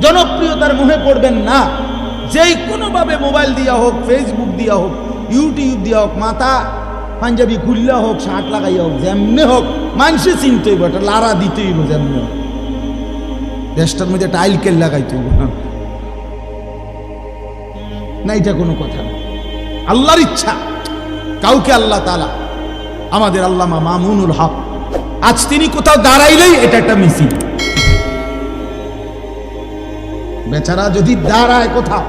জনপ্রিয়তার মোহে পড়বেন না। যেই কোনোভাবে মোবাইল দিয়া হোক, ফেসবুক দিয়া হোক, ইউটিউব দিয়া হোক, মাথা পাঞ্জাবি খুললা হোক, শার্ট লাগাইয়া হোক, যেমনে হোক মানুষে চিনতে হইব, একটা লারা দিতে হইব। যেমনে হোক দেশটার মধ্যে টাইল কেল লাগাইতে হইব না, এটা কোনো কথা না। আল্লাহর ইচ্ছা, কাউকে আল্লাহ তাআলা, আমাদের আল্লামা মামুনুল হক, আজ তিনি কোথাও দাঁড়াইলেই এটা একটা মিছিল। বেচারা যদি দাঁড়ায় কোথাও,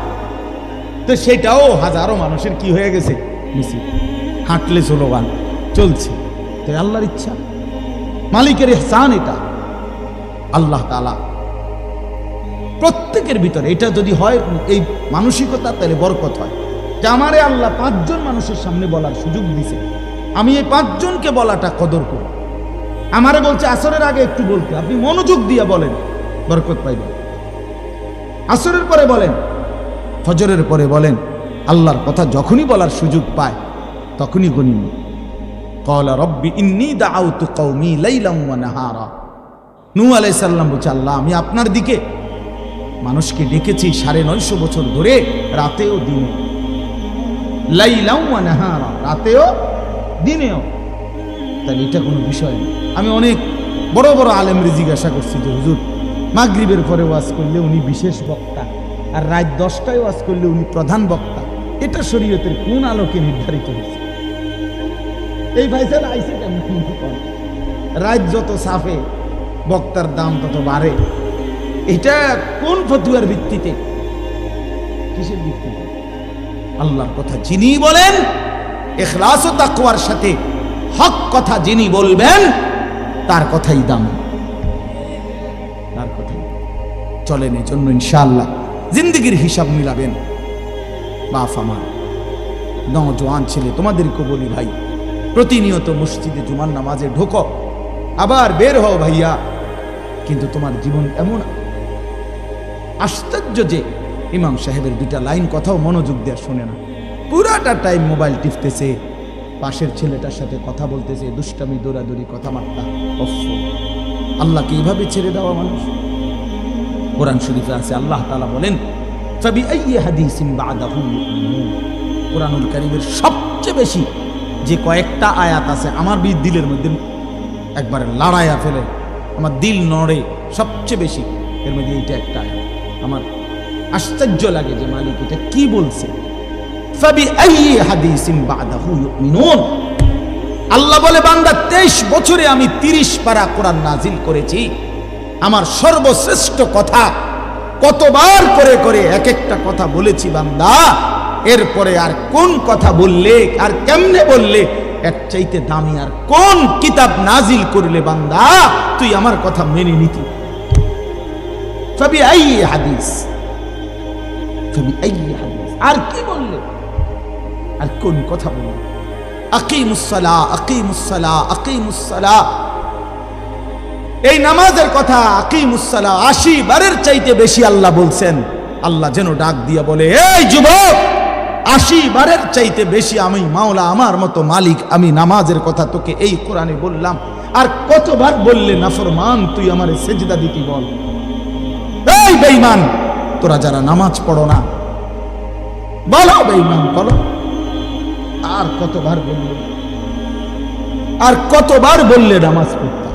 তো সেটাও হাজারো মানুষের কি হয়ে গেছে, মিছিল। হাঁটলে স্লোগান চলছে। তাই আল্লাহর ইচ্ছা, মালিকের ইহসান এটা। আল্লাহ তাআলা প্রত্যেকের ভিতরে এটা যদি হয়, এই মানসিকতা, তাহলে বরকত হয়। যে আমারে আল্লাহ 5 জন মানুষের সামনে বলার সুযোগ দিছে, আমি এই 5 জনকে বলাটা কদর করি। আমারে বলছে আসরের আগে একটু বলতে, আপনি মনোযোগ দিয়ে বলেন, বরকত পাইবেন। আসরের পরে বলেন, ফজরের পরে বলেন, আল্লাহর কথা যখনই বলার সুযোগ পায় তখনই গনিমত। ক্বালা রব্বি ইন্নী দাআউতু কওমি লাইলাম ওয়া নাহারা। নূহ আলাইহিস সালাম বলছে, আল্লাহ আমি আপনার দিকে মানুষকে ডেকেছি 950 বছর ধরে, রাতেও দিনে। লাইলাম ওয়া নাহারা, রাতেও দিনেও। তাহলে এটা কোনো বিষয় না। আমি অনেক বড় বড় আলেমরে জিজ্ঞাসা করছি যে হুজুর, মাগরিবের পরে ওয়াজ করলে উনি বিশেষ বক্তা, আর রাত 10টায় ওয়াজ করলে উনি প্রধান বক্তা, এটা শরীয়তের কোন আলোকে নির্ধারিত হয়েছে? এই ভাইসাল আইসে কেমন? রাত যত সাফে বক্তার দাম তত বাড়ে, এটা কোন ফতুয়ার ভিত্তিতে, কিসের ভিত্তিতে? আল্লাহর কথা যিনি বলেন ইখলাস ও তাকওয়ার সাথে, হক কথা যিনি বলবেন তার কথাই দাম, তার কথাই চলেন। এই জন্য ইনশাআল্লাহ জিন্দেগির হিসাব মিলাবেন। বাপ আমার নওজোয়ান ছেলে, তোমাদেরকে বলি ভাই, প্রতিনিয়ত মসজিদে জুমার নামাজে ঢোকো, আবার বের হও ভাইয়া। কিন্তু তোমার জীবন এমন আশ্চর্য যে ইমাম সাহেবের 2টা লাইন কথাও মনোযোগ দিয়ে শোনে না, পুরাটা টাইম মোবাইল টিপতেছে, পাশের ছেলেটার সাথে কথা বলতেছে, দুষ্টামি দৌড়াদৌড়ি কথাবার্তা। আল্লাহকে এইভাবে ছেড়ে দেওয়া মানুষ? কোরআন শরীফে আছে, আল্লাহ তাআলা বলেন ফাবিআইয়ি হাদিসিন বা'দাহু ইউমিনুন। কোরআনুল কারীমের সবচেয়ে বেশি যে কয়েকটা আয়াত আছে, আমার দিলের মধ্যে একবারে লড়াইয়া ফেলে, আমার দিল নড়ে সবচেয়ে বেশি, এর মধ্যে এইটা একটা আয়াত। আমার আশ্চর্য লাগে যে মালিক এটা কি বলছে, ফাবিআইয়ি হাদিসিন বা'দাহু ইউমিনুন। আল্লাহ বলে, বান্দা 23 বছরে আমি 30 পারা কোরআন নাজিল করেছি, আমার সর্বশ্রেষ্ঠ কথা কতবার করে করে এক একটা কথা বলেছি বান্দা, এরপরে আর কোন কথা বললে আর কেমনে বললে এর চাইতে দামি আর কোন কিতাব নাজিল করলে বান্দা তুই আমার কথা মেনে নিতি? ফাবিআইয়ি হাদিস, ফাবিআইয়ি হাদিস, আর কি বললে, আর কোন কথা বললে? আকিমুস সালাহ, আকিমুস সালাহ, আকিমুস সালাহ, এই নামাজের কথা আকিমুস সালাহ 80 বারের চাইতে বেশি আল্লাহ বলছেন। আল্লাহ যেন ডাক দিয়া বলে, এই যুবক, 80 বারের চাইতে বেশি আমি মাওলা, আমার মতো মালিক, আমি নামাজের কথা তোকে এই কোরআনে বললাম, আর কতবার বললে নাফরমান তুই আমারে সেজদা দিতে বল। এই বেঈমান, তোরা যারা নামাজ পড়ো না, বলো বেঈমান বলো, আর কতবার বললে, আর কতবার বললে নামাজ পড়তে?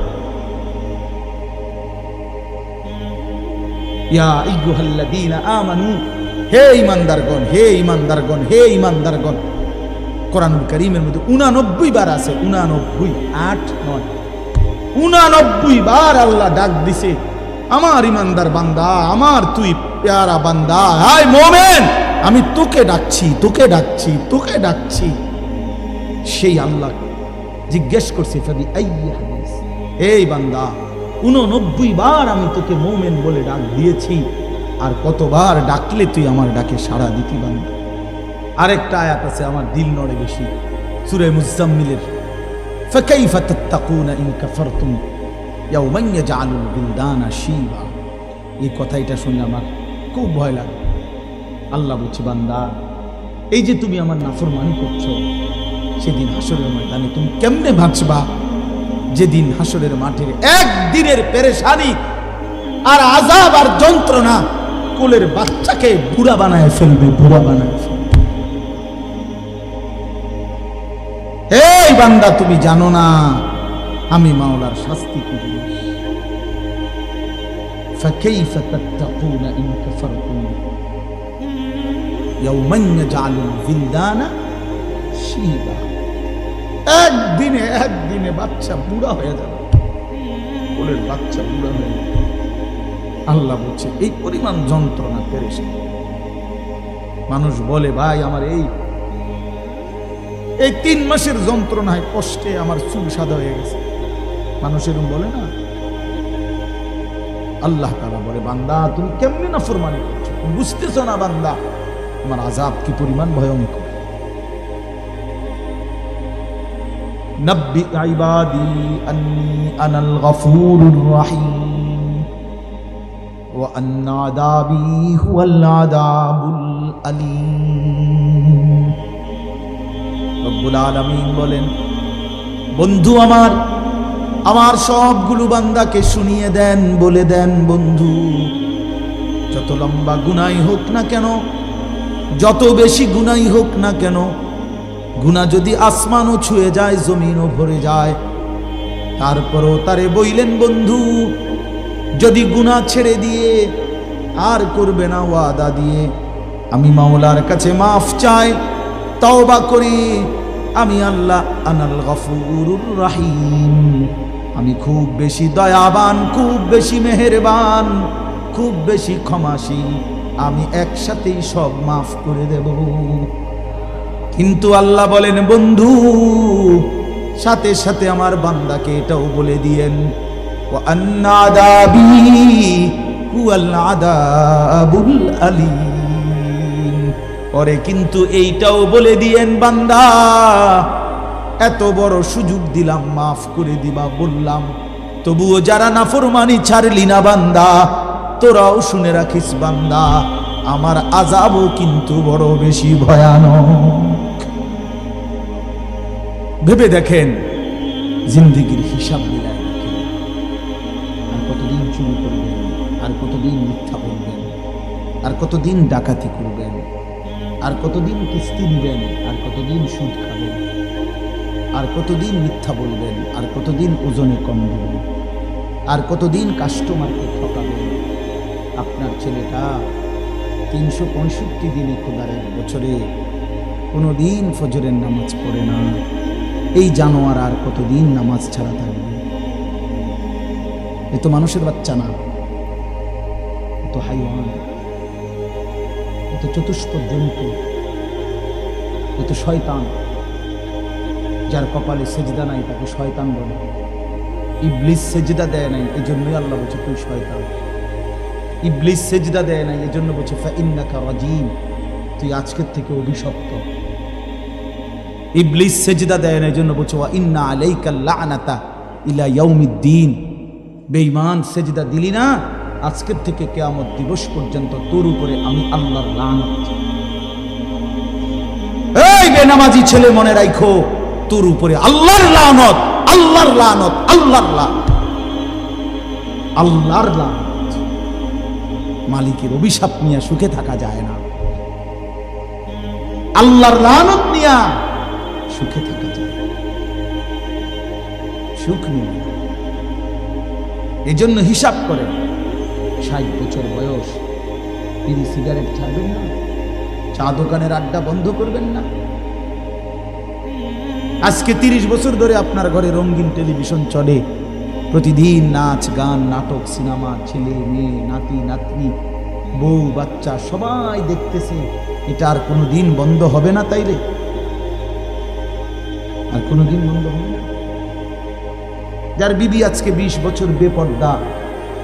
ইয়া আইয়ুহাল্লাযীনা আমানু, হে ঈমানদারগণ, হে ঈমানদারগণ, হে ঈমানদারগণ। কোরআনুল কারীমের মধ্যে 89 বার আছে, 89, 8, 9, 89 বার আল্লাহ ডাক দিছে, আমার ঈমানদার বান্দা, আমার তুই প্যারা বান্দা, হায় মুমিন, আমি তোকে ডাকছি, তোকে ডাকছি, তোকে ডাকছি। সেই আল্লাহ জিজ্ঞেস করছে, ফাবিআইয়ি হাদিস, এই বান্দা 89 বার আমি তোকে মুমিন বলে ডাক দিয়েছি, আর কতবার ডাকলে তুই আমার ডাকে সাড়া দিতি বান্দা? আরেকটা আয়াত আছে, আমার দিল নড়ে বেশি, সূরা মুজাম্মিলের, ফাকাইফা তাত্তাকুনা ইন কাফারতুম ইয়াওমান ইয়াজআলুল বিলদানা শিবা। এই কথাটা শুনে আমার খুব ভয় লাগে। আল্লাহ বলছে, বান্দা এই যে তুমি আমার নাফরমানি করছো, সেদিন হাসরের ময়দানে তুমি কেমনে বাঁচবা? যেদিন হাসরের মাঠের একদিনের পেরেশানি আর আযাব আর যন্ত্রণা কোলের বাচ্চাকে বুড়া বানায় ফেলবে, বুড়া বানায় ফেলবে। এই বান্দা, তুমি জানো না আমি মাওলার শাস্তি কি জিনিস? ফাকাইফা তাত্তাকুনা ইন কাফারতুম ইয়াওমান ইয়াজআলুল বিলদানা শিবা। একদিনে বাচ্চা বুড়া হয়ে যাবে, কোলের বাচ্চা বুড়া হয়ে যাবে। আল্লাহ বলছে এই পরিমাণ যন্ত্রণা পেরেশানি। মানুষ বলে ভাই আমার এই 3 মাসের যন্ত্রণায় কষ্টে আমার চুল সাদা হয়ে গেছে, মানুষ এরকম বলে না? আল্লাহ তাআলা বলে বান্দা তুমি কেমনে নাফরমানি করছো, তুমি বুঝতেছো না বান্দা আমার আযাব কি পরিমাণ ভয়ঙ্কর। নব্বি ইবাদি আন্নী আনাল গফুরুর রহিম ওয়া আন্না আযাবি হুয়াল আযাবুল আলীম। রব্বুল আলামিন বলেন বন্ধু আমার সবগুলো বান্দাকে শুনিয়ে দেন, বলে দেন বন্ধু যত লম্বা গুনাহ হোক না কেন, যত বেশি গুনাহ হোক না কেন, গুনাহ যদি আসমানও ছুঁয়ে যায়, জমিনও ভরে যায়, তারপরও তারে বইলেন বন্ধু যদি গুনাহ ছেড়ে দিয়ে আর করবে না, ওয়াদা দিয়ে আমি মাওলার কাছে মাফ চাই, তওবা করি, আমি আল্লাহ আনাল গফুরুর রহিম, আমি খুব বেশি দয়াবান, খুব বেশি মেহেরবান, খুব বেশি ক্ষমাশীল, আমি একসাথেই সব মাফ করে দেব। কিন্তু আল্লাহ বলেন বন্ধু সাথে সাথে আমার বান্দাকে এটাও বলে দিয়েন ওয়া আন্না আযাবি হুয়াল আযাবুল আলীম। পরে কিন্তু এইটাও বলে দিয়েন বান্দা এত বড় সুযোগ দিলাম, মাফ করে দিবা বললাম, তবুও যারা নাফরমানি ছাড়লি না বান্দা, তোরাও শুনে রাখিস বান্দা আমার আযাবও কিন্তু বড় বেশি ভয়ানক। ভেবে দেখেন জিন্দেগির হিসাব মিলায় দেখেন, আর কতদিন চুরি করবেন, আর কতদিন মিথ্যা বলবেন, আর কতদিন ডাকাতি করবেন, আর কতদিন কিস্তি দিবেন, আর কতদিন সুদ খাবেন, আর কতদিন মিথ্যা বলবেন, আর কতদিন ওজনে কম দিবেন, আর কতদিন কাস্টমারকে ঠকাবেন। আপনার ছেলেটা 365 দিনে খোদার এক বছরে কোনো দিন ফজরের নামাজ পড়ে না, এই জানোয়ার আর কতদিন নামাজ ছাড়া থাকবে? এ তো মানুষের বাচ্চা না, এ তো হাইওয়ান, এ তো চতুষ্পদ জন্তু, এ তো শয়তান। যার কপালে সেজদা নাই তাকে শয়তান বলে। ইবলিস সেজদা দেয় নাই, এই জন্যই আল্লাহ বলছে তুই শয়তান। ইবলিস সেজদা দেয় নাই, এই জন্য বলছে ফাইন্নাকা রাজিম, তুই আজকের থেকে অভিশপ্ত। ইবলিস সেজদা দেয় না, এই জন্য বলছে ওয়া ইন্না আলাইকা লা'নাতা ইলা ইয়াউমিদ্দিন, বেঈমান সেজদা দিলি না, আজকের থেকে কিয়ামত দিবস পর্যন্ত তোর উপরে আমি আল্লাহর লানত। এই বেনামাজি ছেলে মনে রাখো, তোর উপরে আল্লাহর লানত, আল্লাহর লানত, আল্লাহর লানত, আল্লাহর লানত। মালিকের অভিশাপ নিয়ে সুখে থাকা যায় না, আল্লাহর লানত নিয়ে সুখে থাকা যায়, সুখ নেই। এজন্য হিসাব করে 60 বছর বয়স, তিনি সিগারেট ছাড়বেন না, চা দোকানের আড্ডা বন্ধ করবেন না। আজকে 30 বছর ধরে আপনার ঘরে রঙিন টেলিভিশন চলে, প্রতিদিন নাচ গান নাটক সিনেমা, ছেলে মেয়ে নাতি নাতনি বউ বাচ্চা সবাই দেখতেছে, এটা আর কোনোদিন বন্ধ হবে না? তাইলে আর কোনোদিন বন্ধ হবে না? যার বিবি আজকে 20 বছর বেপর্দা,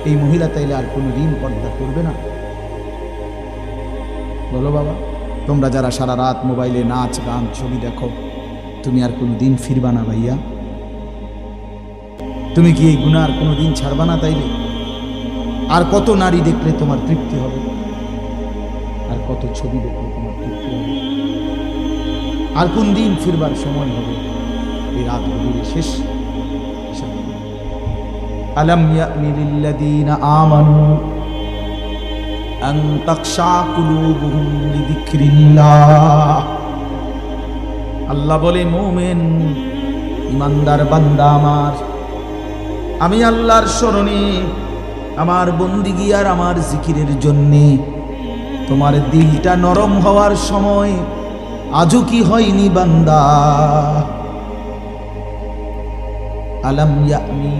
এই মহিলা তাইলে আর কোনোদিন পর্দা করবে না? বলো বাবা, তোমরা যারা সারা রাত মোবাইলে নাচ গান ছবি দেখো, তুমি আর কোনোদিন ফিরবা না ভাইয়া? তুমি কি এই গুনাহ আর কোনোদিন ছাড়বা না? তাইলে আর কত নারী দেখলে তোমার তৃপ্তি হবে? আর কত ছবি দেখলে তোমার তৃপ্তি হবে? আর কোন দিন ফিরবার সময় হবে? এই রাত গভীরে শেষ। আলাম ইয়ানি লিল্লাযীনা আমানু আন তাখশা কুলুবুহুম লিযিকরিল্লাহ। আল্লাহ বলে, মুমিন ইমানদার বান্দা আমার, আমি আল্লাহর স্মরণে, আমার বন্দিগি আর আমার জিকিরের জন্যে তোমার দিলটা নরম হওয়ার সময় আজও কি হয়নি বান্দা? আলাম ইয়ানি,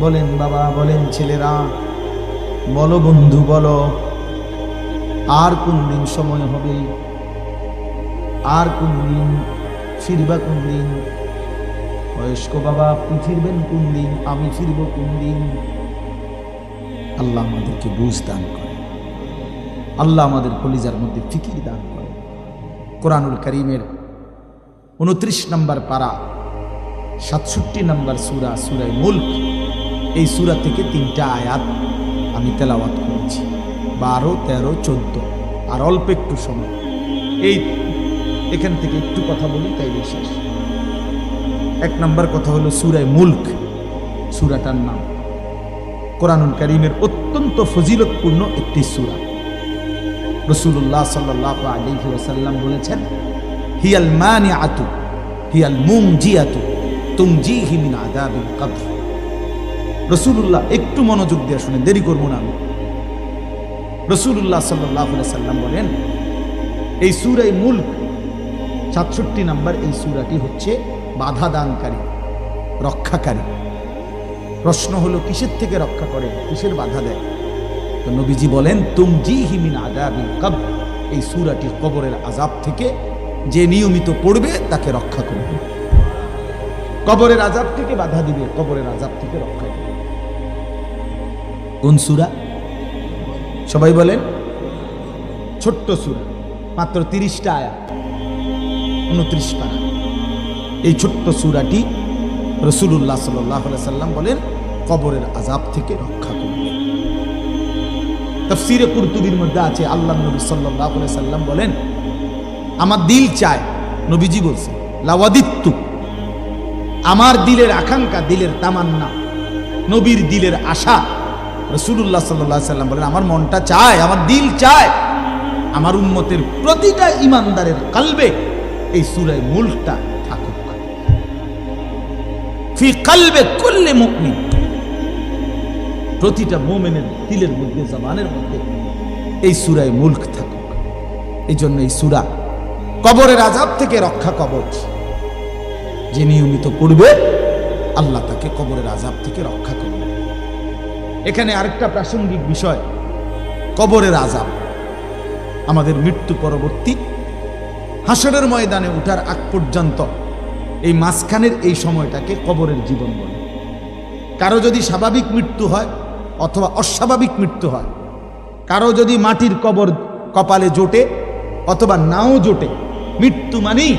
বলেন বাবা, বলেন ছেলেরা, বলো বন্ধু, বলো আর কোন দিন সময় হবে? আর কোন দিন ফিরবা? কোন দিন? বয়স্ক বাবা, আপনি ফিরবেন কোন দিন? আমি ফিরব কোন দিন? আল্লাহ আমাদেরকে বুঝ দান করে, আল্লাহ আমাদের কলিজার মধ্যে ফিকির দান করে। কোরআনুল কারীমের 29 নম্বর পারা, 67 নম্বর সূরা, সূরা মুলক, এই সূরা থেকে 3টা আয়াত আমি তেলাওয়াত করেছি, 12, 13, 14। আর অল্প একটু সময়, এখান থেকে একটু কথা বলি, তাই শেষ। 1 নম্বর কথা হলো সূরা মুলক, সূরাটার নাম। কোরআনুল কারীমের অত্যন্ত ফজিলতপূর্ণ একটি সূরা। রাসূলুল্লাহ সাল্লাল্লাহু আলাইহি ওয়াসাল্লাম বলেছেন, হিয়াল মানিআতু হিয়াল মুমজিয়াতু তুমজিহি মিন আযাবিল কবর। রাসূলুল্লাহ, একটু মনোযোগ দিয়ে শুনে, দেরি করব না আমি। রাসূলুল্লাহ সাল্লাল্লাহু আলাইহি ওয়াসাল্লাম বলেন, এই সূরা মুলক 67 নম্বর এই সূরাটি হচ্ছে বাধা দানকারী, রক্ষাকারী। প্রশ্ন হলো, কিসের থেকে রক্ষা করে, কিসের বাধা দেয়? তো নবীজি বলেন, তুমজিহি মিন আযাবিল কবর, এই সূরাটি কবরের আযাব থেকে যে নিয়মিত পড়বে তাকে রক্ষা করবে, কবরের আযাব থেকে বাধা দিবে, কবরের আযাব থেকে রক্ষা করবে। কোন সূরা? সবাই বলেন। ছোট্ট সূরা, মাত্র 30টা আয়াত, 29 পারা। এই ছোট্ট সূরাটি রাসূলুল্লাহ সাল্লাল্লাহু আলাইহি সাল্লাম বলেন কবরের আযাব থেকে রক্ষা করবে। তাফসীরে কুরতুবীর মধ্যে আছে, আল্লাহ নবী সাল্লাল্লাহু আলাইহি সাল্লাম বলেন, আমার দিল চায়, নবীজি বলছেন, লাওয়াদিত্তু, আমার দিলের আকাঙ্ক্ষা, দিলের তামান্না, নবীর দিলের আশা। রাসূলুল্লাহ সাল্লাল্লাহু আলাইহি সাল্লাম বলেন, আমার মনটা চায়, আমার দিল চায়, আমার উম্মতের প্রতিটা ইমানদারের কলবে এই সূরা মুলকটা থাকুক। ফি কলবে কুল্লি মুমিন, প্রতিটা মুমিনের দিলের মধ্যে, জবানের মধ্যে এই সূরা মুলক থাকুক। এই জন্য এই সূরা কবরের আযাব থেকে রক্ষা কবচ। যে নিয়মিত পড়বে আল্লাহ তাকে কবরের আযাব থেকে রক্ষা করবে। এখানে আরেকটা প্রাসঙ্গিক বিষয়, কবরের আযাব আমাদের মৃত্যু পরবর্তী হাসরের ময়দানে উঠার আগ পর্যন্ত এই মাঝখানের এই সময়টাকে কবরের জীবন বলে। কারো যদি স্বাভাবিক মৃত্যু হয় অথবা অস্বাভাবিক মৃত্যু হয়, কারো যদি মাটির কবর কপালে জোটে অথবা নাও জোটে, মৃত্যু মানেই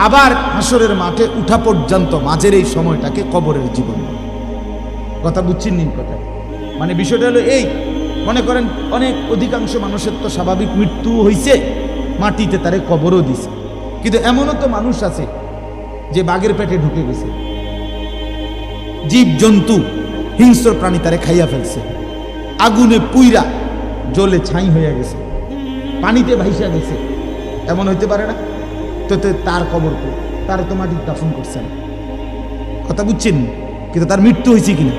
আবার হাসরের মাঠে উঠা পর্যন্ত মাঝের এই সময়টাকে কবরের জীবন বলে। কথা বুঝছেন নি? কথা মানে বিষয়টা হলো এই, মনে করেন অনেক অধিকাংশ মানুষের তো স্বাভাবিক মৃত্যু হয়েছে, মাটিতে তারে কবরও দিছে, কিন্তু এমনও তো মানুষ আছে যে বাঘের পেটে ঢুকে গেছে, জীব জন্তু হিংস্র প্রাণী তারে খাইয়া ফেলছে, আগুনে পুইরা জ্বলে ছাই হয়ে গেছে, পানিতে ভাইসা গেছে, এমন হইতে পারে না? তো তার কবর কো, তার তো মাটির দাফন করছে না। কথা বুঝছেন? কিন্তু তার মৃত্যু হয়েছে কিনা?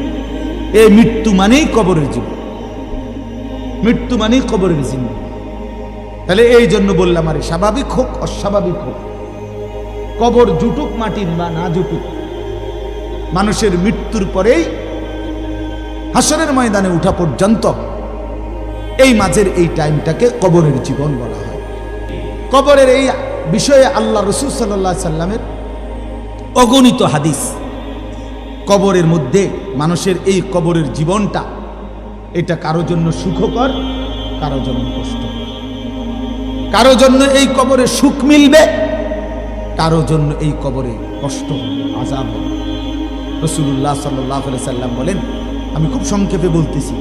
এই মৃত্যু মানেই কবরের জীবন, মৃত্যু মানেই কবরের জীবন। তাহলে এই জন্য বললাম, আরে স্বাভাবিক হোক অস্বাভাবিক হোক, কবর জুটুক মাটির বা না জুটুক, মানুষের মৃত্যুর পরেই হাসরের ময়দানে উঠা পর্যন্ত এই মাঝের এই টাইমটাকে কবরের জীবন বলা হয়। কবরের এই বিষয়ে আল্লাহ রাসূল সাল্লাল্লাহু আলাইহি সাল্লামের অগণিত হাদিস। কবরের মধ্যে মানুষের এই কবরের জীবনটা, এটা কারো জন্য সুখকর, কারো জন্য কষ্ট, কারো জন্য এই কবরে সুখ মিলবে, কারো জন্য এই কবরে কষ্ট হবে, আযাব হবে। রাসূলুল্লাহ সাল্লাল্লাহু আলাইহি সাল্লাম বলেন, আমি খুব সংক্ষেপে বলতেছি,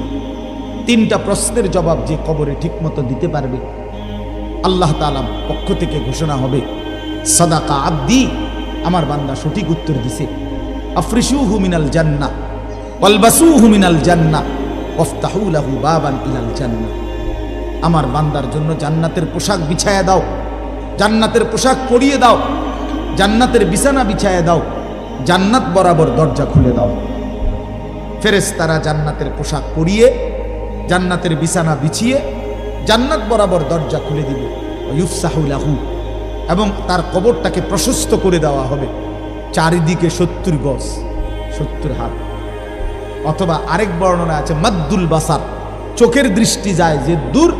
3টা প্রশ্নের জবাব যে কবরে ঠিকমতো দিতে পারবে, আল্লাহ তাআলা পক্ষ থেকে ঘোষণা হবে, সাদাকা আব্দি, আমার বান্দা সঠিক উত্তর দিছে, আফরিশুহু মিনাল জান্নাহ ওয়ালবাসুহু মিনাল জান্নাহ ওয়াফতাহু লাহু বাবান ইলাল জান্নাহ, আমার বান্দার জন্য জান্নাতের পোশাক বিছায়া দাও, জান্নাতের পোশাক পরিয়ে দাও, জান্নাতের বিছানা বিছায়া দাও, জান্নাত বরাবর দরজা খুলে দাও। ফেরেশতারা জান্নাতের পোশাক পরিয়ে, জান্নাতের বিছানা বিছিয়ে জান্নাত বরাবর দরজা খুলে দিবে। ইউফসাহু লাহু, এবং তার কবরটাকে প্রশস্ত করে দেওয়া হবে, চারিদিকে 70 গজ, 70 হাত। অথবা আরেক বর্ণনা আছে মাদ্দুল বাসার, চোখের দৃষ্টি যায় যে দূর,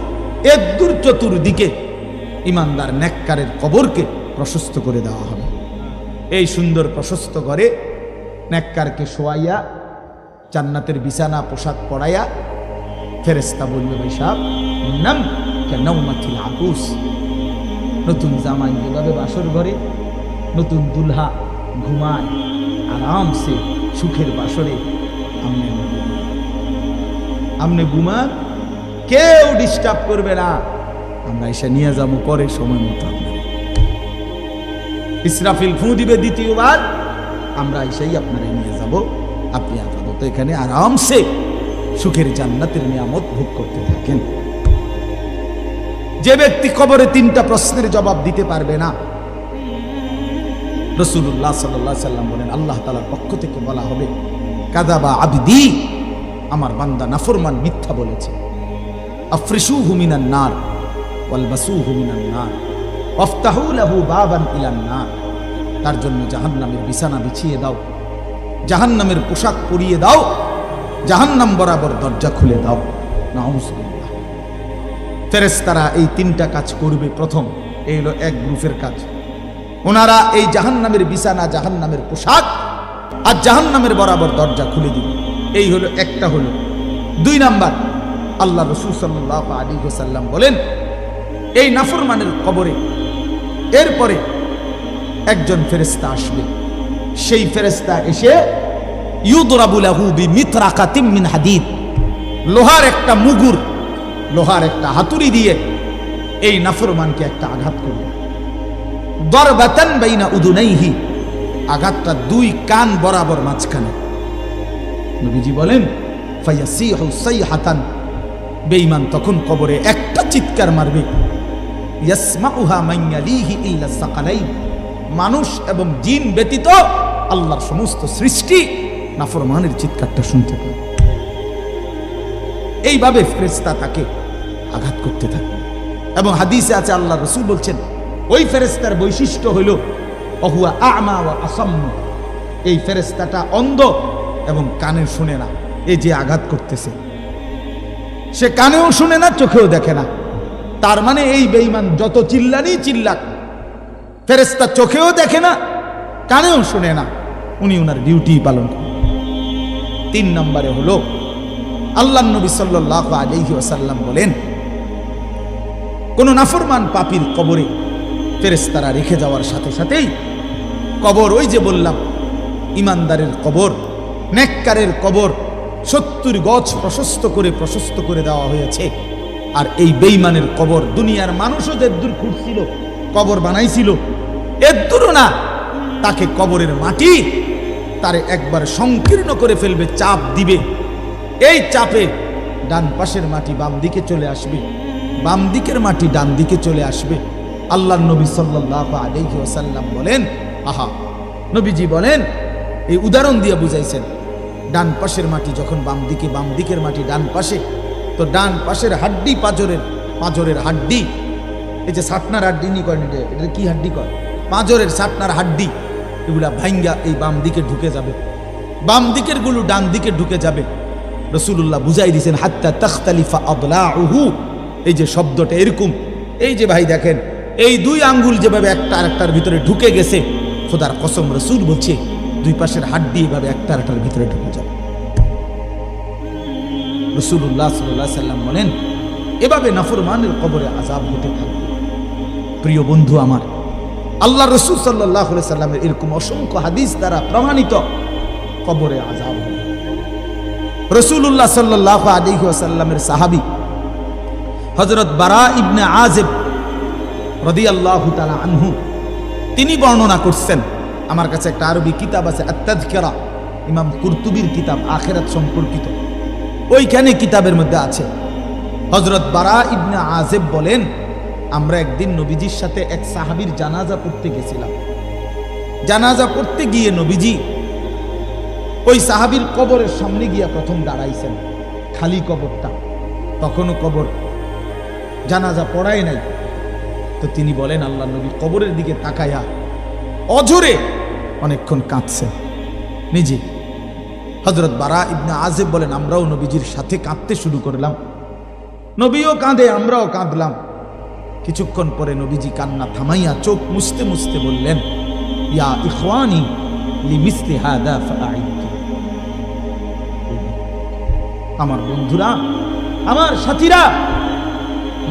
এর দূর চতুর্দিকে ইমানদার নেককারের কবরকে প্রশস্ত করে দেওয়া হবে। এই সুন্দর প্রশস্ত করে নেককারকে শোয়াইয়া জান্নাতের বিছানা পোশাক পরাইয়া ফেরেশতা বলবে, ভাই সাহেব নাম কানাউমাতিল আকুস, নতুন জামাই যেভাবে বাসর ঘরে নতুন দুলহা ঘুমায় আরামসে সুখের বাসরে, আমনে ঘুমান, কেউ ডিস্টার্ব করবে না, আমরা এসে নিয়ে যাবো পরে সময় মতো। ইসরাফিল ফু দিবে দ্বিতীয়বার, আমরা এসেই আপনারা নিয়ে যাব, আপনি আপাতত এখানে আরামসে সুখের জান্নাতের নিয়ামত ভোগ করতে থাকেন। যে ব্যক্তি কবরে 3টা প্রশ্নের জবাব দিতে পারবে না, রাসূলুল্লাহ সাল্লাল্লাহু আলাইহি সাল্লাম বলেন, আল্লাহ তাআলার পক্ষ থেকে বলা হবে, কাযাবা আবদি, আমার বান্দা নাফরমান মিথ্যা বলেছে। আফরিশুহু মিনান নার ওয়ালবাসুহু মিনান নার ওয়াফতাহু লাহু বাবান ইলান নার, তার জন্য জাহান্নামের বিছানা বিছিয়ে দাও, জাহান্নামের পোশাক পরিয়ে দাও, জাহান্নাম বরাবর দরজা খুলে দাও। নাউযুবিল্লাহ। ফেরেশতারা এই 3টা কাজ করবে। প্রথম, এই হলো এক গ্রুপের কাজ, ওনারা এই জাহান্নামের বিছানা, জাহান্নামের পোশাক আর জাহান্নামের বরাবর দরজা খুলে দিবে। এই হলো একটা। হলো 2 নাম্বার, আল্লাহ রাসূল সাল্লাল্লাহু আলাইহি ওয়াসাল্লাম বলেন, এই নাফরমানের কবরে এরপরে একজন ফেরেশতা আসবে। সেই ফেরেশতা এসে ইউদরাবু লাহু বিমিতরাকাতিম মিন হাদিদ, লোহার একটা মুগুর, লোহার একটা হাতুড়ি দিয়ে এই নাফরমানকে একটা আঘাত করবে। দরবাতান বাইনা উদুনাইহি, আঘাতটা 2 কান বরাবর মাঝখানে। নবীজি বলেন, ফায়াসিহু সাইহাতান, বেঈমান তখন কবরে একটা চিৎকার মারবে, ইয়াসমাউহা মান ইয়ালিহি ইল্লা সাকালাইন, মানুষ এবং জিন ব্যতীত আল্লাহর সমস্ত সৃষ্টি নাফরমানের চিৎকারটা শুনতে পাবে। এইভাবে ফেরেশতা তাকে আঘাত করতে থাকে। এবং হাদিসে আছে, আল্লাহ রাসূল বলছেন, ওই ফেরেশতার বৈশিষ্ট্য হইল অহুয়া আ'মা ওয়া আসাম্মু, এই ফেরেশতাটা অন্ধ এবং কানে শুনে না। এই যে আঘাত করতেছে, সে কানেও শুনে না, চোখেও দেখে না। তার মানে এই বেঈমান যত চিল্লানি চিল্লাক, ফেরেশতা চোখেও দেখে না, কানেও শুনে না, উনি ওনার ডিউটি পালন করেন। 3 নম্বরে হলো, আল্লাহর নবী সাল্লাল্লাহু আলাইহি ওয়াসাল্লাম বলেন, কোন নাফরমান পাপীর কবরে ফেরেশতারা রেখে যাওয়ার সাথে সাথেই কবর, ওই যে বললাম ইমানদারের কবর, নেককারের কবর 70 গজ প্রশস্ত করে দেওয়া হয়েছে। আর এই বেঈমানের কবর, দুনিয়ার মানুষও যেদূর খুঁড়ছিল, কবর বানাইছিল, এদূরও না, তাকে কবরের মাটি তারে একবার সংকীর্ণ করে ফেলবে, চাপ দিবে। এই চাপে ডান পাশের মাটি বাম দিকে চলে আসবে, বাম দিকের মাটি ডান দিকে চলে আসবে। আল্লাহর নবী সাল্লাল্লাহু আলাইহি ওয়াসাল্লাম বলেন, আহা, নবীজি বলেন, এই উদাহরণ দিয়ে বুঝাইছেন, ডান পাশের মাটি যখন বাম দিকে, বাম দিকের মাটি ডান পাশে, তো ডান পাশের হাড্ডি, পাঁজরের হাড্ডি, এই যে সাটনার হাড্ডি নি করেন, এটা কি হাড্ডি কয়, পাঁজরের সাটনার হাড্ডি, এগুলা ভাঙ্গা এই বাম দিকে ঢুকে যাবে, বাম দিকের গুলো ডান দিকে ঢুকে যাবে। রাসূলুল্লাহ বুঝাই দিয়েছেন, হাত্তা তাখতালিফা আদলাউহু, এই যে শব্দটা এরকম, এই যে ভাই দেখেন, এই 2 আঙ্গুল যেভাবে একটা আরেকটার ভিতরে ঢুকে গেছে, খোদার কসম রাসূল বলছে 2 পাশের হাড্ডি এভাবে একটা আরেকটার ভিতরে ঢুকে যাবে। রাসূলুল্লাহ সাল্লাল্লাহু আলাইহি সাল্লাম বলেন, এভাবে নাফরমানের কবরে আযাব হতে থাকবে। প্রিয় বন্ধু আমার, আল্লাহ রাসূল সাল্লাল্লাহু আলাইহি সাল্লামের এরকম অসংখ্য হাদিস দ্বারা প্রমাণিত কবরে আযাব হবে। রাসূলুল্লাহ সাল্লাল্লাহু আলাইহি ওয়াসাল্লামের সাহাবী হযরত বারা ইবনে আযিব রাদিয়াল্লাহু তাআলা আনহু, তিনি বর্ণনা করছেন, আমার কাছে একটা আরবি কিতাব আছে আত-তাযকিরা, ইমাম কুরতুবীর কিতাব, আখিরাত সম্পর্কিত। ওইখানে কিতাবের মধ্যে আছে। হযরত বারা ইবনে আযিব বলেন, আমরা একদিন নবীজির সাথে এক সাহাবীর জানাজা পড়তে গেছিলাম। জানাজা পড়তে গিয়ে নবীজি ওই সাহাবীর কবরের সামনে গিয়া প্রথম দাঁড়াইছেন। খালি কবরটা, তখনও কবর জানাজা পড়ায় নাই। তো তিনি বলেন, আল্লাহ নবী কবরের দিকে তাকায়া অঝরে অনেকক্ষণ কাঁদছেন নিজে। হযরত বারা ইবনে আযিব বলেন, আমরাও নবীজির সাথে কাঁদতে শুরু করলাম। নবীও কাঁদে, আমরাও কাঁদলাম। কিছুক্ষণ পরে নবীজি কান্না থামাইয়া চোখ মুছতে মুছতে বললেন, ইয়া ইখওয়ানি লিমিসলি হাদা ফাআইদু। আমার বন্ধুরা, আমার সাথীরা,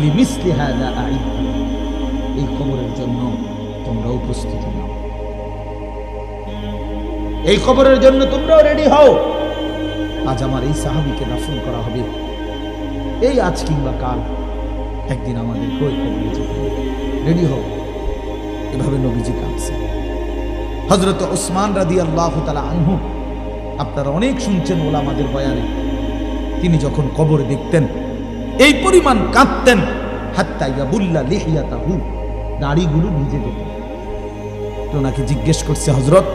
লিমিসলি হাদা আইদু, এই কবরের জন্য তোমরাও প্রস্তুতি নাও, এই কবরের জন্য তোমরাও রেডি হও। আজ আমার এই সাহাবীকে দাফন করা হবে, এই আজ কিংবা কাল একদিন আমাদেরকে ওই কবরে যেতে হবে, রেডি হও। এভাবে নবীজি কাঁদছে। হযরত ওসমান রাদিয়াল্লাহু তাআলা আনহু, আপনারা অনেক শুনছেন ওলামাদের বয়ানে, তিনি যখন কবর দেখতেন এই পরিমাণ কাঁদতেন, হাত্তা ইয়াবুল্লা লিহিয়াতাহু, দাড়িগুলো ভিজে যেত। তো ওনাকে জিজ্ঞেস করছে, হযরত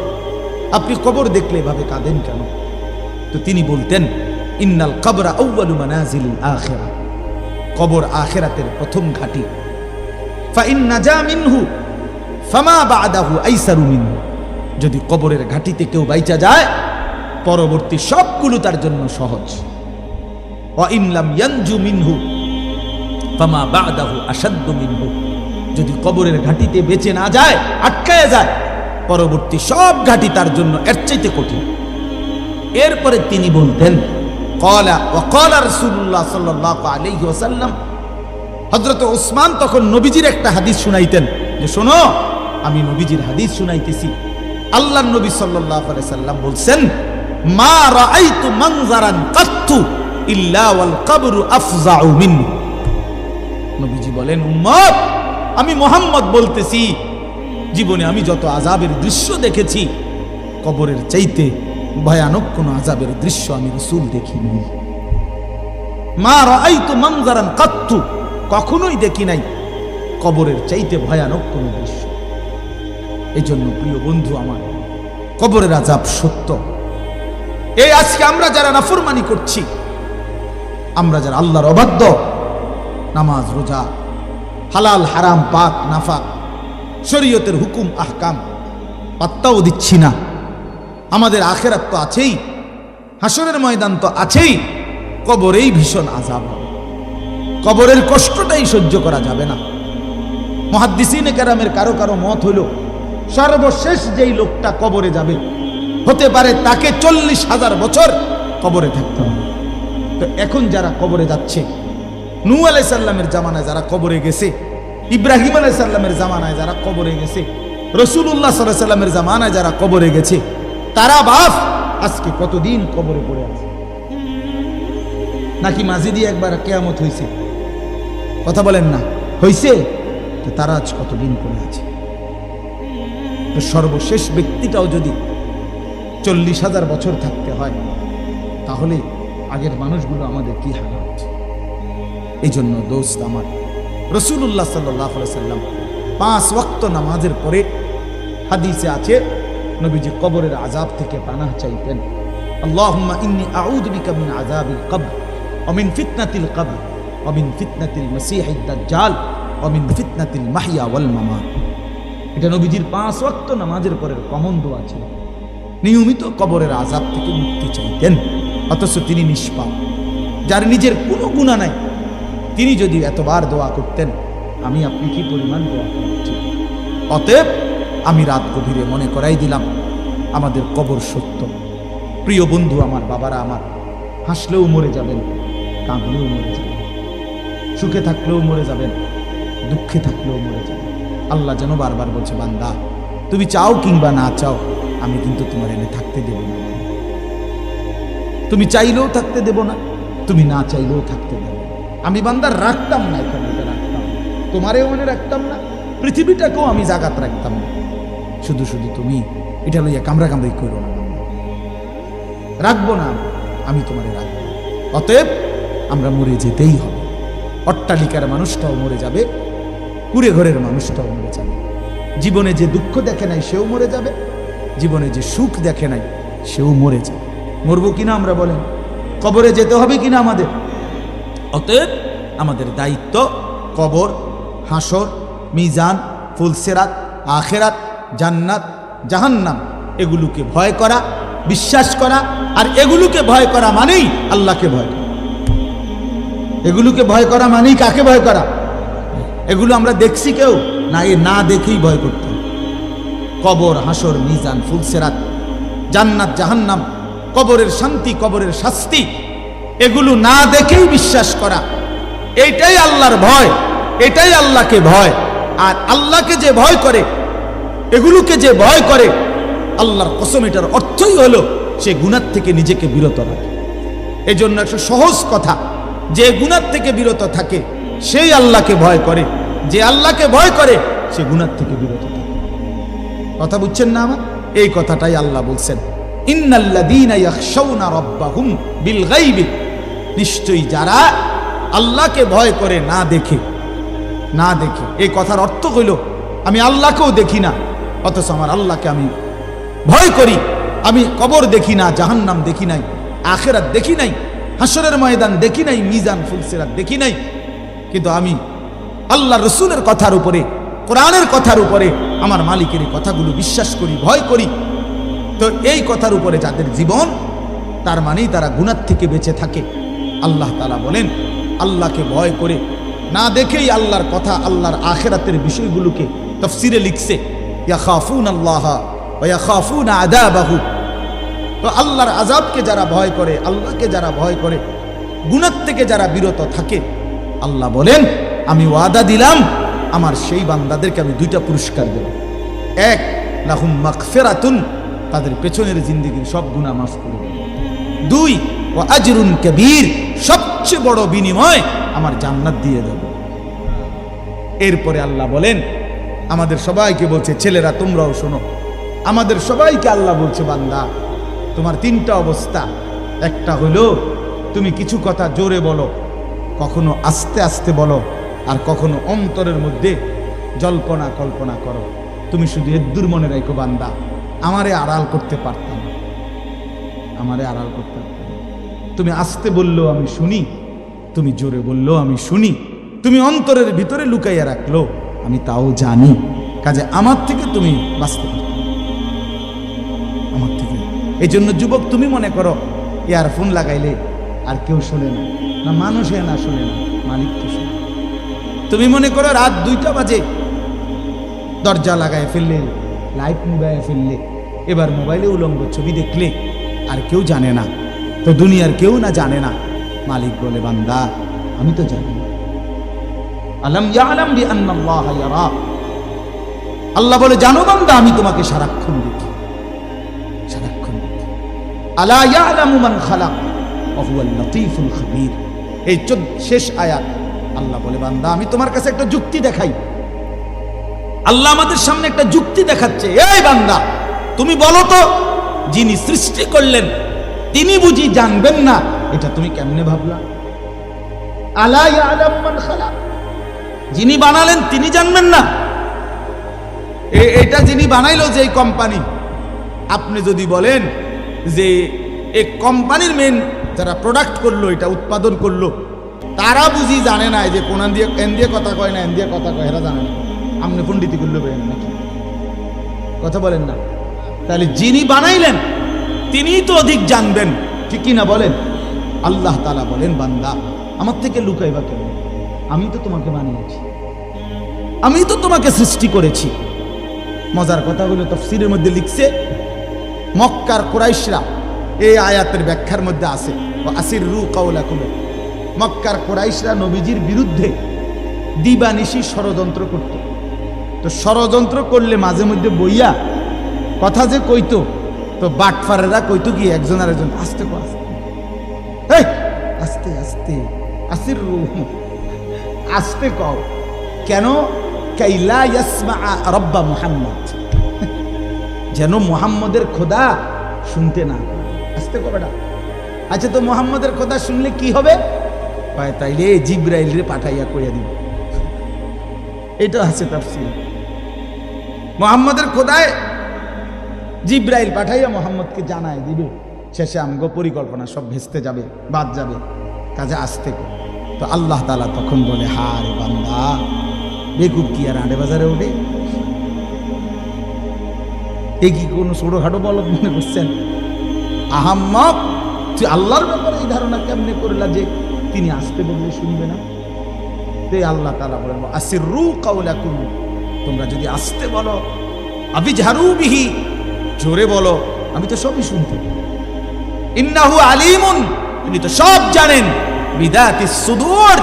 আপনি কবর দেখলে এভাবে কাঁদেন কেন? তো তিনি বলতেন, ইন্নাল কবরা আউয়ালু মানাজিলিল আখিরাহ, কবর আখিরাতের প্রথম ঘাঁটি। ফাইন নাজা মিনহু ফামা বা'দাহু আইসারু মিনহু, যদি কবরের ঘাঁটিতে কেউ বাইচা যায়, পরবর্তী সবগুলো তার জন্য সহজ। ওয়া ইন লাম ইয়ানজু মিনহু ফামা বা'দাহু আশাদ্দু মিনহু, যদি কবরের ঘাঁটিতে বেঁচে না যায়, আটকায় যায়, পরবর্তী সব ঘাঁটি তার জন্য এর চাইতে কঠিন। এরপরে তিনি বলতেন, ক্বালা ওয়া ক্বালা রাসূলুল্লাহ সাল্লাল্লাহু আলাইহি ওয়াসাল্লাম, হযরত ওসমান তখন নবীজির একটা হাদিস শুনাইতেন, যে শোনো, আমি নবীজির হাদিস শুনাইতেছি। আল্লাহর নবী সাল্লাল্লাহু আলাইহি সাল্লাম বলছেন, মা রাআইতু মানজারান কাত্তু ইল্লা ওয়াল কবরু আফজাউ মিনহু। নবীজি বলেন, উম্মত, আমি মুহাম্মদ বলতেছি, জীবনে আমি যত আযাবের দৃশ্য দেখেছি, কবরের চাইতে ভয়ানক কোন আযাবের দৃশ্য আমি রাসূল দেখিনি। মা রাআইতু মানজারান কাত্তু, কখনোই দেখি নাই কবরের চাইতে ভয়ানক কোন দৃশ্য। এই জন্য প্রিয় বন্ধু আমার, কবরের আযাব সত্য। এই আজকে আমরা যারা নাফরমানি করছি, আমরা যারা আল্লাহর অবাধ্য, নামাজ রোজা, হালাল হারাম পাক নাফাক, শরীয়তের হুকুম আহকাম পাত্তাও দিচ্ছি না, আমাদের আখিরাত তো আছেই, হাসরের ময়দান তো আছেই, কবরেই ভীষণ আযাব হবে, কবরের কষ্টটাই সহ্য করা যাবে না। মুহাদ্দিসিনে কেরামের কারো কারো মত হইল, সর্বশেষ যেই লোকটা কবরে যাবে, হতে পারে তাকে 40,000 বছর কবরে থাকতে হবে। তো এখন যারা কবরে যাচ্ছে, নূহ আলাইহিস সালামের জামানায় যারা কবরে গেছে, ইব্রাহিম আলাইহিস সালামের জামানায় যারা কবরে গেছে, রাসূলুল্লাহ সাল্লাল্লাহু আলাইহি সাল্লামের জামানায় যারা কবরে গেছে, তারা বাপ আজকে কতদিন কবরে পড়ে আছে? নাকি মাঝে দিয়ে একবার কিয়ামত হয়েছে? কথা বলেন না, হয়েছে? তো তারা আজ কতদিন পড়ে আছে? তো সর্বশেষ ব্যক্তিটাও যদি 40,000 বছর থাকতে হয়, তাহলে আগের মানুষগুলো আমাদের কি হালাত? এই জন্য দোস্ত আমার, রাসূলুল্লাহ সাল্লাল্লাহু আলাইহি সাল্লাম 5 ওয়াক্ত নামাজের পরে হাদিসে আছে, নবীজি কবরের আযাব থেকে পানাহ চাইতেন। আল্লাহুম্মা ইন্নী আউযু বিকা মিন আযাবিল কবর ওয়া মিন ফিতনাতিল কবর ওয়া মিন ফিতনাতিল মাসীহিদ দাজ্জাল ওয়া মিন ফিতনাতিল মাহইয়া ওয়াল মামাত। এটা নবীজির 5 ওয়াক্ত নামাজের পরের কমন দোয়া ছিল। নিয়মিত কবরের আযাব থেকে মুক্তি চাইতেন। অথচ তিনি নিষ্পাপ, যার নিজের কোনো গুনাহ নাই, তিনি যদি এতবার দোয়া করতেন, আমি আপনি কি পরিমাণ দোয়া করছি। অতএব আমি রাত গভীরে মনে করাই দিলাম, আমাদের কবর সত্য। প্রিয় বন্ধু আমার, বাবারা আমার, হাসলেও মরে যাবেন, কাঁদলেও মরে যাবেন, সুখে থাকলেও মরে যাবেন, দুঃখে থাকলেও মরে যাবেন। আল্লাহ যেন বারবার বলছে, বান্দা তুমি চাও কিংবা না চাও, আমি কিন্তু তোমার এনে থাকতে দেব না। তুমি চাইলেও থাকতে দেব না, তুমি না চাইলেও থাকতে দেব না। আমি বান্দার রাখতাম না, এখানে রাখতাম না, তোমারেও মনে রাখতাম না, পৃথিবীটাকেও আমি জাগাত রাখতাম না। শুধু শুধু তুমি এটা লইয়া কামড়া কামড়ি করো না, রাখবো না, আমি তোমারে রাখবো। অতএব আমরা মরে যেতেই হবে। অট্টালিকার মানুষটাও মরে যাবে, কুড়ে ঘরের মানুষটাও মরে যাবে। জীবনে যে দুঃখ দেখে নাই সেও মরে যাবে, জীবনে যে সুখ দেখে নাই সেও মরে যাবে। মরবো কিনা আমরা বলেন? কবরে যেতে হবে কিনা আমাদের? অতএব আমাদের দায়িত্ব কবর, হাসর, মিজান, ফুলসেরাত, আখেরাত, জান্নাত, জাহান্নাম এগুলোকে ভয় করা, বিশ্বাস করা। আর এগুলোকে ভয় করা মানেই আল্লাহকে ভয় করা। এগুলোকে ভয় করা মানেই কাকে ভয় করা? এগুলো আমরা দেখছি কেউ না, এ না দেখেই ভয় করতে। কবর, হাসর, মিজান, ফুলসেরাত, জান্নাত, জাহান্নাম, কবরের শান্তি, কবরের শাস্তি, এগুলো না দেখেই বিশ্বাস করা, এইটাই আল্লাহর ভয়, এটাই আল্লাহকে ভয়। আর আল্লাহকে যে ভয় করে, এগুলোকে যে ভয় করে, আল্লাহর কসম এটার অর্থই হলো সে গুনাহ থেকে নিজেকে বিরত রাখে। এই জন্য একটা সহজ কথা, যে গুনাহ থেকে বিরত থাকে সেই আল্লাহকে ভয় করে, যে আল্লাহকে ভয় করে সে গুনাহ থেকে বিরত থাকে। কথা বুঝছেন না আমার? এই কথাটাই আল্লাহ বলছেন, ইন্নাল্লাযীনা ইয়াখশাউনা রাব্বাহুম বিল গায়বি, নিশ্চয়ই যারা আল্লাহকে ভয় করে না দেখে। না দেখে এই কথার অর্থ হইল আমি আল্লাহকেও দেখি না, অথচ আমার আল্লাহকে আমি ভয় করি। আমি কবর দেখি না, জাহান্নাম দেখি নাই, আখিরাত দেখি নাই, হাসরের ময়দান দেখি নাই, মিজান, ফুলসিরাত দেখি নাই, কিন্তু আমি আল্লাহ রসুলের কথার উপরে, কোরআনের কথার উপরে, আমার মালিকের এই কথাগুলো বিশ্বাস করি, ভয় করি। তো এই কথার উপরে যাদের জীবন, তার মানেই তারা গুনাহ থেকে বেঁচে থাকে। আল্লাহ তাআলা বলেন, আল্লাহকে ভয় করে না দেখেই আল্লাহর কথা, আল্লাহর আখিরাতের বিষয়গুলোকে তাফসিরে লিখছে, ইয়াখাফুনাল্লাহা ওয়া ইয়াখাফুনা আযাবাহু। তো আল্লাহর আযাবকে যারা ভয় করে, আল্লাহকে যারা ভয় করে, গুনাহ থেকে যারা বিরত থাকে, আল্লাহ বলেন আমি ওয়াদা দিলাম আমার সেই বান্দাদেরকে আমি দুইটা পুরস্কার দেব। এক, লাহুম মাগফিরাতুন, তাদের পেছনের জিন্দেগির সব গুনাহ মাফ করে দেব। দুই, ওয়া আজরুন কাবীর, সবচেয়ে বড় বিনিময় আমার জান্নাত দিয়ে দেব। এরপরে আল্লাহ বলেন, আমাদের সবাইকে বলছে, ছেলেরা তোমরাও শোনো, আমাদের সবাইকে আল্লাহ বলছে, বান্দা তোমার তিনটা অবস্থা। একটা হলো তুমি কিছু কথা জোরে বলো, কখনো আস্তে আস্তে বলো, আর কখনো অন্তরের মধ্যে জল্পনা কল্পনা করো। তুমি শুধু এদ্দুর মনে রাখো, বান্দা আমারে আড়াল করতে পারতাম, আমারে আড়াল করতে পারতাম। তুমি আস্তে বললেও আমি শুনি, তুমি জোরে বললেও আমি শুনি, তুমি অন্তরের ভিতরে লুকাইয়া রাখলো আমি তাও জানি। কাজে আমার থেকে তুমি বাঁচতে পারো, আমার থেকে। এই জন্য যুবক, তুমি মনে করো ইয়ারফোন লাগাইলে আর কেউ শোনে না, না মানুষে না শোনে না, মালিক তো শোনে। তুমি মনে করো রাত 2টা বাজে দরজা লাগায় ফেললে, লাইট নিভাইয়া ফেললে, এবার মোবাইলে উলঙ্গ ছবি দেখলে আর কেউ জানে না, তো দুনিয়ার কেউ না জানে না। মালিক বলে, বান্দা আমি তো জানি। আলাম ইয়ালাম বিআন্নাল্লাহা ইয়ারা, আল্লাহ বলে, জানো বান্দা আমি তোমাকে সারাক্ষণ দেখি, সারাক্ষণ দেখি। আলা ইয়ালামু মান খালাক ওয়া হুয়াল লাতীফুল খাবীর। এই শেষ আয়াত আল্লাহ বলে, বান্দা আমি তোমার কাছে একটা যুক্তি দেখাই। আল্লাহ আমাদের সামনে একটা যুক্তি দেখাচ্ছে, এই বান্দা তুমি বলো তো, যিনি সৃষ্টি করলেন তিনি বুঝি জানবেন না? এটা তুমি কেমনে ভাবলা? আলা ইয়ালামু মান খালাক, যিনি বানালেন তিনি জানবেন না? এটা যিনি বানাইলো, যে কোম্পানি, আপনি যদি বলেন যে এই কোম্পানির মেন যারা প্রোডাক্ট করলো, এটা উৎপাদন করলো, তারা বুঝি জানে না যে কোন দিয়ে এন দিয়ে কথা কয় না, এন দিয়ে কথা কয়, এরা জানে না। আপনি পণ্ডিতি করলে বেরেন নাকি? কথা বলেন না? তাহলে যিনি বানাইলেন তিনিই তো অধিক জানবেন, ঠিক কি না বলেন? আল্লাহ তাআলা বলেন, বান্দা আমার থেকে লুকাইবা কেন? আমি তো তোমাকে বানিয়েছি, আমি তো তোমাকে সৃষ্টি করেছি। মজার কথা হলো, তাফসীরের মধ্যে লিখছে, মক্কার কুরাইশরা এই আয়াতের ব্যাখ্যার মধ্যে আছে, আসিররু কাওলাকুম, মক্কার কুরাইশরা নবীজির বিরুদ্ধে দিবানিশি ষড়যন্ত্র করত। তো ষড়যন্ত্র করলে মাঝে মধ্যে বইয়া কথা যে কইতো, তো বাটফারেরা কইতো কি একজন আর একজন, আস্তে কো, আস্তে, আস্তে আস্তে, আসিররু, আস্তে কও। কেন? কাইলা ইয়াসমা রব্বা মুহাম্মদ, যেন মুহাম্মদের খোদা শুনতে না। আস্তে কও বেটা, আচ্ছা তো মুহাম্মদের কথা শুনলে কি হবে? কয় তাইলে জিবরাইল রে পাঠাইয়া কইয়া দিব। এটা আছে তাফসীর। মুহাম্মদের খোদায় জিবরাইল পাঠাইয়া মুহাম্মদকে জানায় দিবে, শেষে আমগো পরিকল্পনা সব ভেস্তে যাবে, বাদ যাবে, কাজে আসতে। তো আল্লাহ তাআলা তখন বলে, হারে বান্দা, বেকুব কি আর আড়ে বাজারে ওঠে? এ কি কোনো ছোটখাটো বলদ মনে করছেন? আহাম্মক, তুই আল্লাহর ব্যাপারে এই ধারণা কেমনে করলা যে তিনি আসতে বললে শুনবে না? তে আল্লাহ তাআলা বলেন, আসিররু কাওলাকুম, তোমরা যদি আসতে বলো, আবিজহারু বিহি, জোরে বলো, আমি তো সবই শুনতে। ইন্নাহু আলিমুন, তিনি তো সব জানেন, বিদাতিস সুদূর,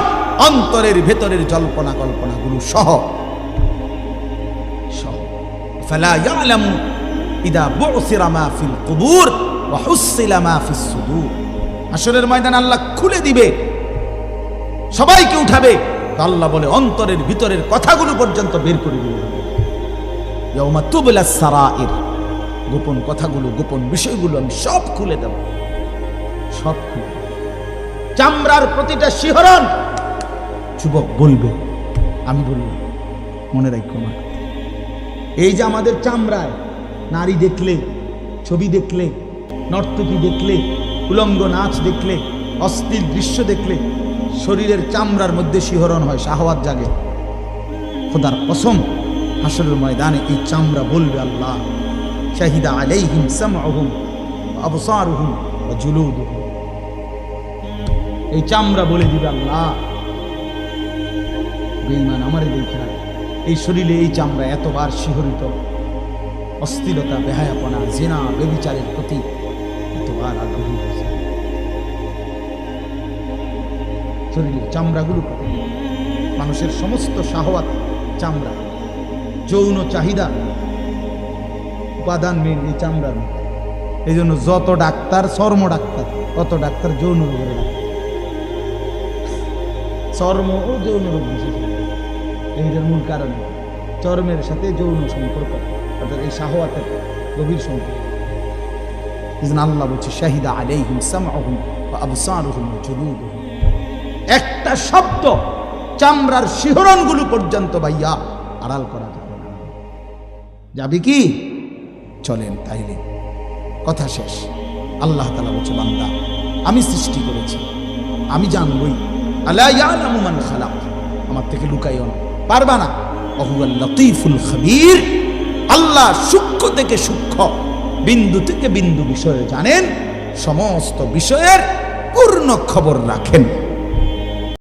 অন্তরের ভেতরের জল্পনা কল্পনাগুলো সহ। ফালা ইয়ালামু ইদা বুসিরা মা ফিল কুবুর ওয়া হুসিলা মা ফিস সুদূর। হাশরের ময়দান আল্লাহ খুলে দিবে, সবাইকে উঠাবে, তো আল্লাহ বলে অন্তরের ভিতরের কথাগুলো পর্যন্ত বের করে দিবে। ইয়াউমা তুবলাস সারাইর, গোপন কথাগুলো, গোপন বিষয়গুলো আমি সব খুলে দেব, সব খুলে। চামড়ার প্রতিটা শিহরণ যুবক বলবে, আমি বললাম, মনে রাখো মা, এই যে আমাদের চামড়ায় নারী দেখলে, ছবি দেখলে, নর্তকী দেখলে, উলঙ্গ নাচ দেখলে, অশ্লীল দৃশ্য দেখলে শরীরের চামড়ার মধ্যে শিহরণ হয়, শাহওয়াত জাগে। খোদার কসম, হাশরের ময়দানে এই চামড়া বলবে, আল্লাহ শাহিদা আলাইহিম সামউহুম ওয়া আবসারুহুম ওয়া জুলুদুহুম। এই চামড়া বলে দিবে, আল্লাহ বেঈমান আমারে দেখা, এই শরীরে এই চামড়া এতবার শিহরিত, অশ্লীলতা, বেহায়াপনা, জিনা, ব্যভিচারের প্রতি এতবার আগ্রহী হয়েছে। শরীরের চামড়াগুলো, মানুষের সমস্ত শাহওয়াত চামড়া, যৌন চাহিদা উপাদান মেন এই চামড়ার। এই জন্য যত ডাক্তার চর্ম ডাক্তার, তত ডাক্তার যৌন রোগের ডাক্তার। চর্ম ও যৌন রোগ বিশেষ, এইটার মূল কারণ চর্মের সাথে যৌন সম্পর্ক, অর্থাৎ এই শাহওয়াতের গভীর সম্পর্ক। আল্লাহ বলছে, শাহিদা আলাইহিম সামউহুম ওয়া আবসারুহুম ওয়া জুলুদুহুম। একটা শব্দ চামড়ার শিহরণগুলো পর্যন্ত ভাইয়া আড়াল করা যাবে না। যাবে কি? চলেন তাইলে, কথা শেষ। আল্লাহ তাআলা বলছে, বান্দা আমি সৃষ্টি করেছি, আমি জানবই। আলা ইয়ালামু মান খালাক, আমার থেকে লুকাইও না, পারবা না। ওয়া হুয়াল লতীফুল খবীর, আল্লাহ সূক্ষ্ম থেকে সূক্ষ্ম, বিন্দু থেকে বিন্দু বিষয়ে জানেন, সমস্ত বিষয়ের পূর্ণ খবর রাখেন।